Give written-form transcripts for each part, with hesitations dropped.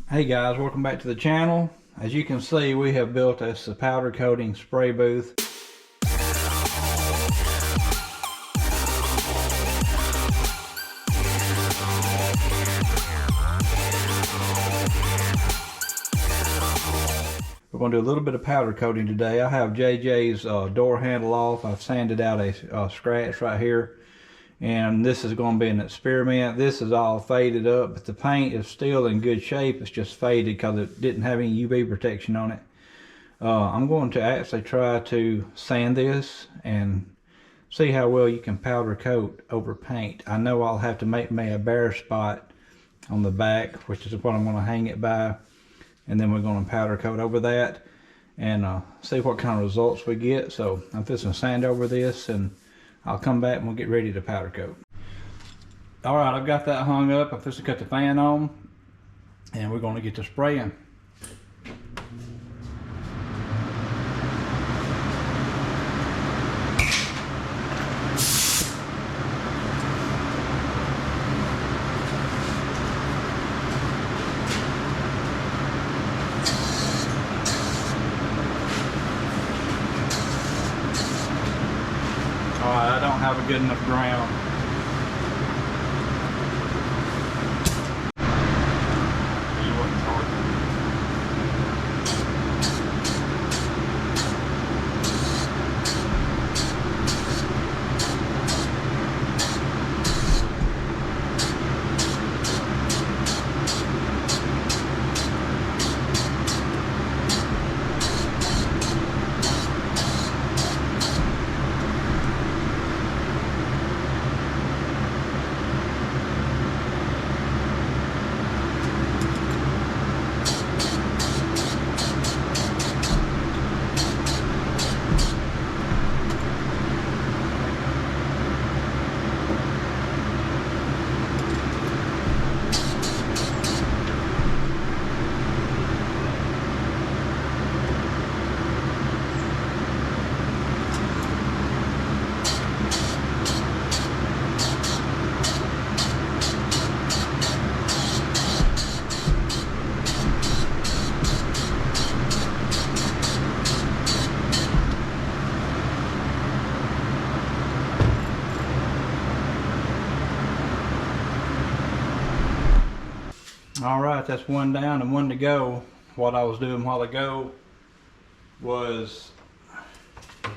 Hey guys, welcome back to the channel. As you can see, we have built us a powder coating spray booth. We're going to do a little bit of powder coating today. I have JJ's door handle off. I've sanded out a scratch right here. And this is going to be an experiment. This is all faded up, but the paint is still in good shape. It's just faded because it didn't have any UV protection on it. I'm going to actually try to sand this and see how well you can powder coat over paint. I know I'll have to make me a bare spot on the back, which is what I'm going to hang it by, and then we're going to powder coat over that and see what kind of results we get. So I'm fixing to sand over this, and I'll come back and we'll get ready to powder coat. All right, I've got that hung up. I'm fixing to cut the fan on, and we're going to get to spraying. Alright, I don't have a good enough ground. All right, that's one down and one to go. What I was doing a while ago was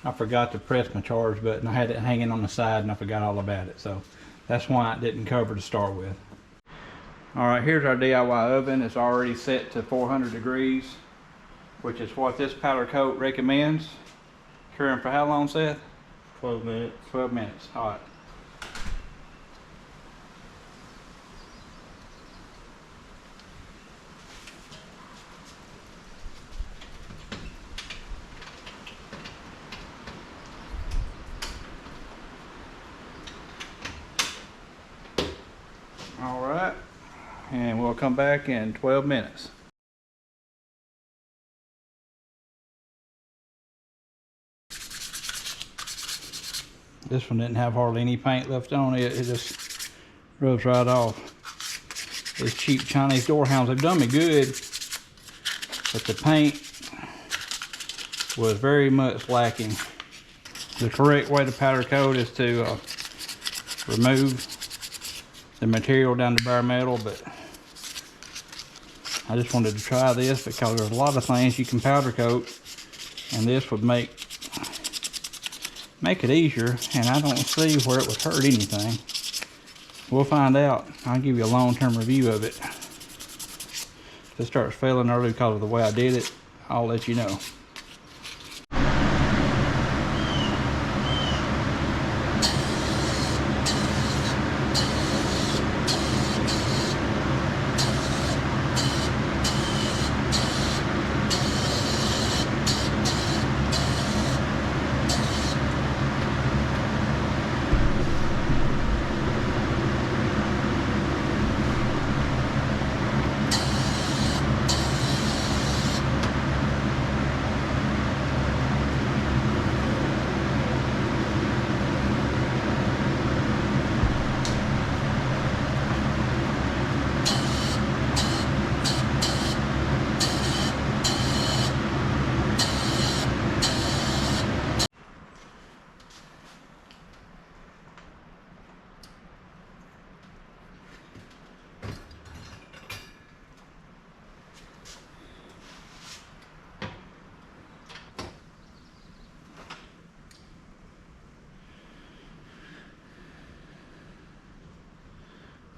I forgot to press my charge button. I had it hanging on the side and I forgot all about it. So that's why it didn't cover to start with. All right, here's our DIY oven. It's already set to 400 degrees, which is what this powder coat recommends. Curing for how long, Seth? 12 minutes. 12 minutes, all right. All right, and we'll come back in 12 minutes. This one didn't have hardly any paint left on it. It just rubs right off. These cheap Chinese door hounds have done me good, but the paint was very much lacking. The correct way to powder coat is to remove the material down to bare metal, but I just wanted to try this because there's a lot of things you can powder coat, and this would make it easier, and I don't see where it would hurt anything. We'll find out. I'll give you a long-term review of it. If it starts failing early because of the way I did it, I'll let you know.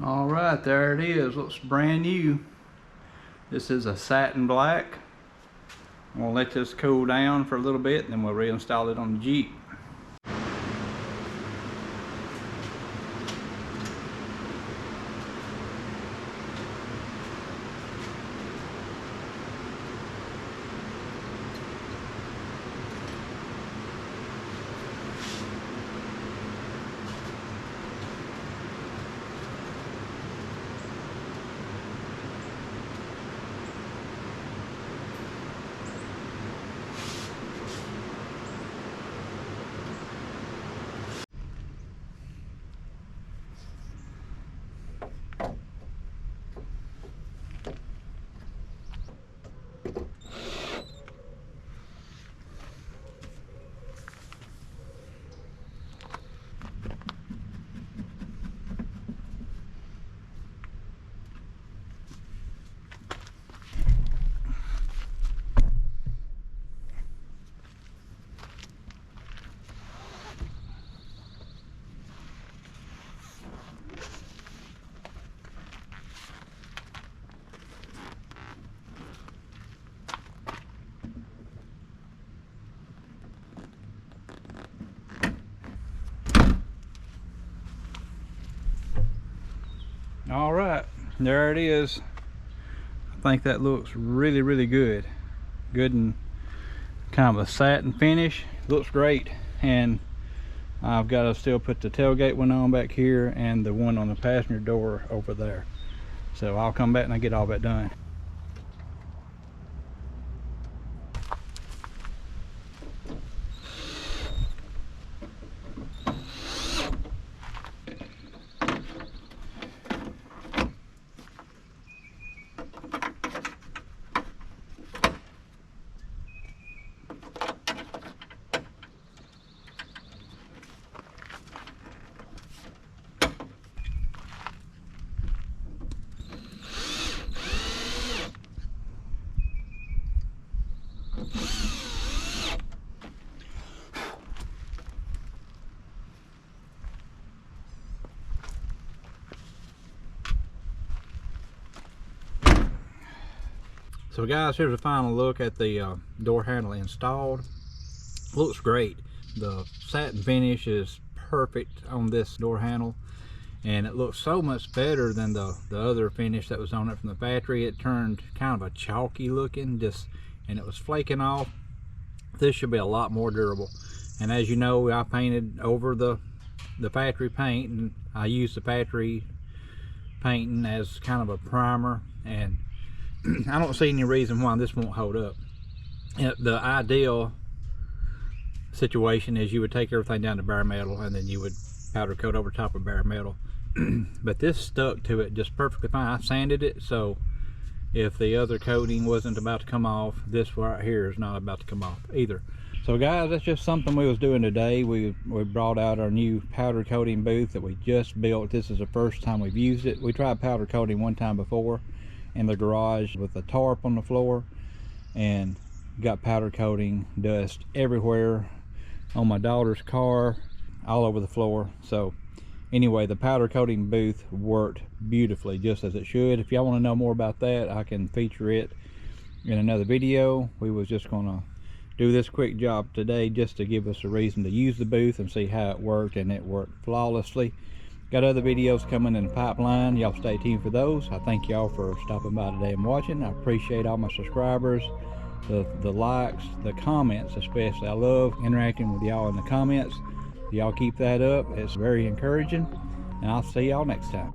All right, there it is. Looks brand new. This is a satin black. I'm gonna let this cool down for a little bit and then we'll reinstall it on the Jeep. All right, there it is. I think that looks really, really good. Good and kind of a satin finish. Looks great. And I've got to still put the tailgate one on back here and the one on the passenger door over there. So I'll come back and I get all that done. So guys, here's a final look at the door handle installed. Looks great. The satin finish is perfect on this door handle, and it looks so much better than the other finish that was on it from the factory. It turned kind of a chalky looking, and it was flaking off. This should be a lot more durable. And as you know, I painted over the factory paint, and I used the factory painting as kind of a primer, and I don't see any reason why this won't hold up. The ideal situation is you would take everything down to bare metal and then you would powder coat over top of bare metal. But this stuck to it just perfectly fine. I sanded it, so if the other coating wasn't about to come off, this right here is not about to come off either. So guys, that's just something we was doing today. We brought out our new powder coating booth that we just built. This is the first time we've used it. We tried powder coating one time before in the garage with a tarp on the floor, and got powder coating dust everywhere on my daughter's car, all over the floor. So anyway, the powder coating booth worked beautifully, just as it should. If y'all want to know more about that, I can feature it in another video. We was just gonna do this quick job today just to give us a reason to use the booth and see how it worked, and it worked flawlessly. Got other videos coming in the pipeline. Y'all stay tuned for those. I thank y'all for stopping by today and watching. I appreciate all my subscribers, the likes, the comments especially. I love interacting with y'all in the comments. Y'all keep that up. It's very encouraging, and I'll see y'all next time.